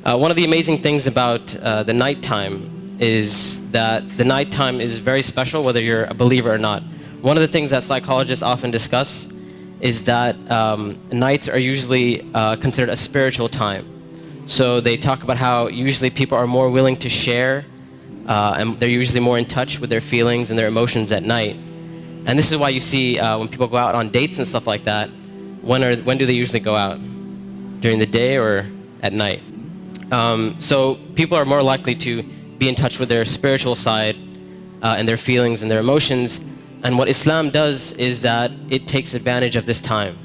One of the amazing things about the nighttime is that the nighttime is very special whether you're a believer or not. One of the things that psychologists often discuss is that nights are usually considered a spiritual time. So they talk about how usually people are more willing to share and they're usually more in touch with their feelings and their emotions at night. And this is why you see when people go out on dates and stuff like that, when do they usually go out? During the day or at night? So people are more likely to be in touch with their spiritual side and their feelings and their emotions. And what Islam does is that it takes advantage of this time.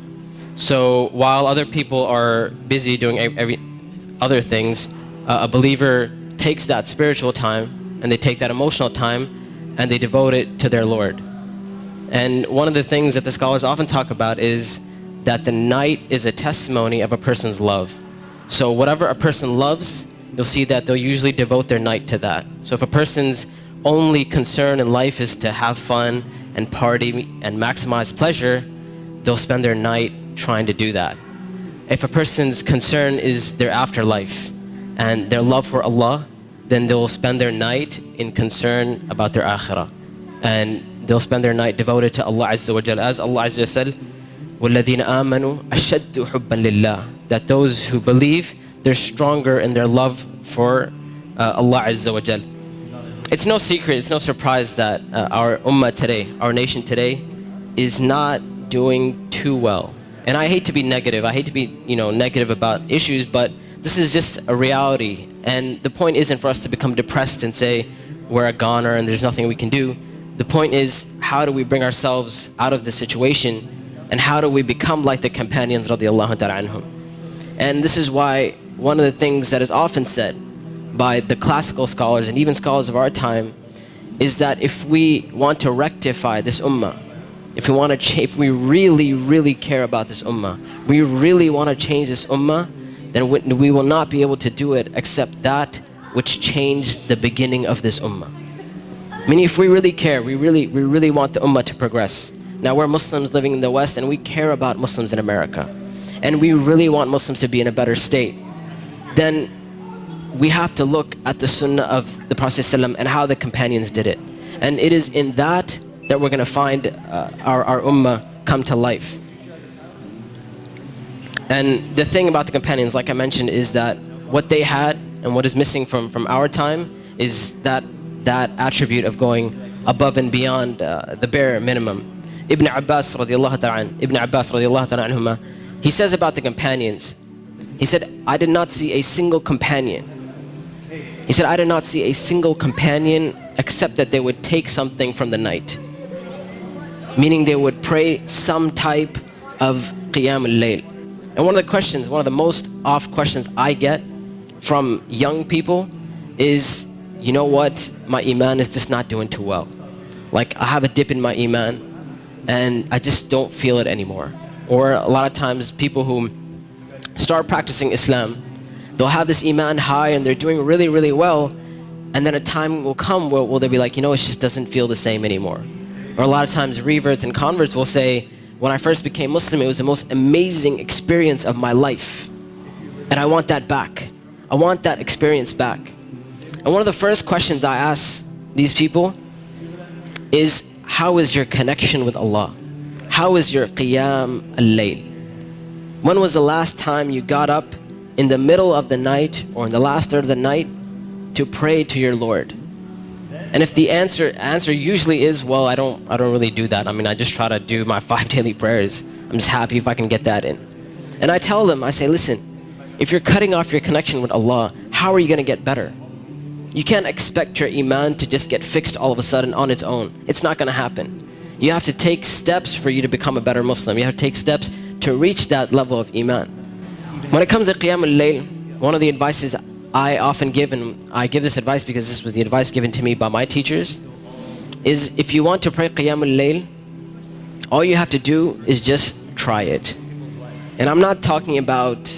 So while other people are busy doing other things, a believer takes that spiritual time and they take that emotional time and they devote it to their Lord. And one of the things that the scholars often talk about is that the night is a testimony of a person's love. So whatever a person loves, you'll see that they'll usually devote their night to that. So if a person's only concern in life is to have fun and party and maximize pleasure, they'll spend their night trying to do that. If a person's concern is their afterlife and their love for Allah, then they'll spend their night in concern about their akhirah. And they'll spend their night devoted to Allah Azza wa Jal. As Allah Azza wa Jal said, وَالَّذِينَ آمَنُوا أَشَدُّ حُبًّا لِلَّهِ, that those who believe, they're stronger in their love for Allah Azza wa Jal. It's no secret, it's no surprise that our ummah today, our nation today, is not doing too well. And I hate to be negative, I hate to be negative about issues, but this is just a reality. And the point isn't for us to become depressed and say we're a goner and there's nothing we can do. The point is, how do we bring ourselves out of this situation, and how do we become like the companions radiallahu ta'ala anhum? And this is why one of the things that is often said by the classical scholars and even scholars of our time is that if we want to rectify this ummah, if we really, really care about this ummah, we really want to change this ummah, then we will not be able to do it except that which changed the beginning of this ummah. Meaning, if we really care, we really want the ummah to progress. Now we're Muslims living in the West and we care about Muslims in America, and we really want Muslims to be in a better state. Then we have to look at the Sunnah of the Prophet ﷺ and how the companions did it. And it is in that we're going to find our ummah come to life. And the thing about the companions, like I mentioned, is that what they had and what is missing from our time is that attribute of going above and beyond the bare minimum. Ibn Abbas radiallahu ta'ala anhuma, he says about the companions, he said, I did not see a single companion. He said, I did not see a single companion except that they would take something from the night. Meaning they would pray some type of qiyam al-layl. And one of the most oft questions I get from young people is, you know what, my iman is just not doing too well. Like, I have a dip in my iman and I just don't feel it anymore. Or a lot of times people who start practicing Islam, they'll have this iman high and they're doing really, really well, and then a time will come where they'll be like, it just doesn't feel the same anymore. Or a lot of times reverts and converts will say, when I first became Muslim, it was the most amazing experience of my life, and I want that back. I want that experience back. And one of the first questions I ask these people is, how is your connection with Allah? How is your qiyam al-layl? When was the last time you got up in the middle of the night or in the last third of the night to pray to your Lord? And if the answer usually is, well, I don't really do that. I just try to do my 5 daily prayers. I'm just happy if I can get that in. And I tell them, I say, listen, if you're cutting off your connection with Allah, how are you going to get better? You can't expect your iman to just get fixed all of a sudden on its own. It's not going to happen. You have to take steps for you to become a better Muslim. You have to take steps to reach that level of iman. When it comes to qiyam al-layl, one of the advices I often give, and I give this advice because this was the advice given to me by my teachers, is if you want to pray qiyam al-layl, all you have to do is just try it. And I'm not talking about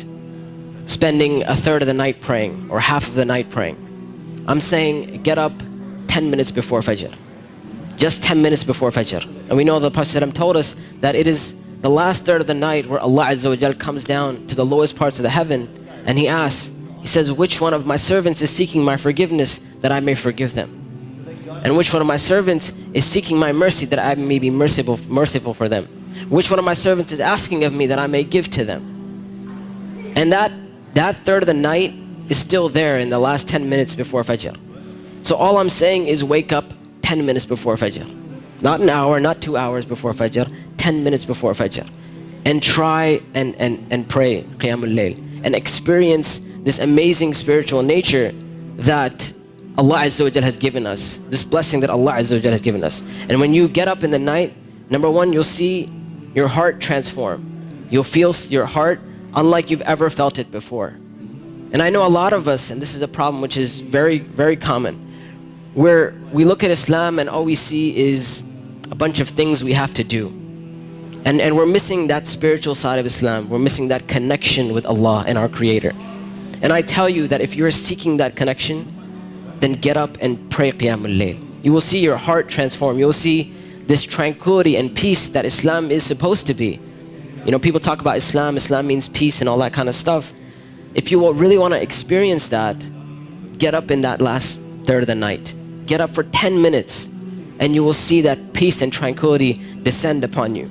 spending a third of the night praying or half of the night praying. I'm saying get up 10 minutes before Fajr. Just 10 minutes before Fajr. And we know the Prophet ﷺ told us that it is the last third of the night where Allah Azza wa Jal comes down to the lowest parts of the heaven and He asks, He says, which one of my servants is seeking my forgiveness that I may forgive them? And which one of my servants is seeking my mercy that I may be merciful for them? Which one of my servants is asking of me that I may give to them? And that third of the night is still there in the last 10 minutes before Fajr. So all I'm saying is wake up 10 minutes before Fajr. Not an hour, not 2 hours before Fajr, 10 minutes before Fajr. And try and pray Qiyamul Layl and experience this amazing spiritual nature that Allah Azza wa Jal has given us, this blessing that Allah Azza wa Jal has given us. And when you get up in the night, number one, you'll see your heart transform. You'll feel your heart unlike you've ever felt it before. And I know a lot of us, and this is a problem which is very, very common, where we look at Islam and all we see is a bunch of things we have to do. And we're missing that spiritual side of Islam. We're missing that connection with Allah and our Creator. And I tell you that if you're seeking that connection, then get up and pray Qiyamul Layl. You will see your heart transform. You'll see this tranquility and peace that Islam is supposed to be. You know, people talk about Islam means peace and all that kind of stuff. If you really want to experience that, get up in that last third of the night. Get up for 10 minutes and you will see that peace and tranquility descend upon you.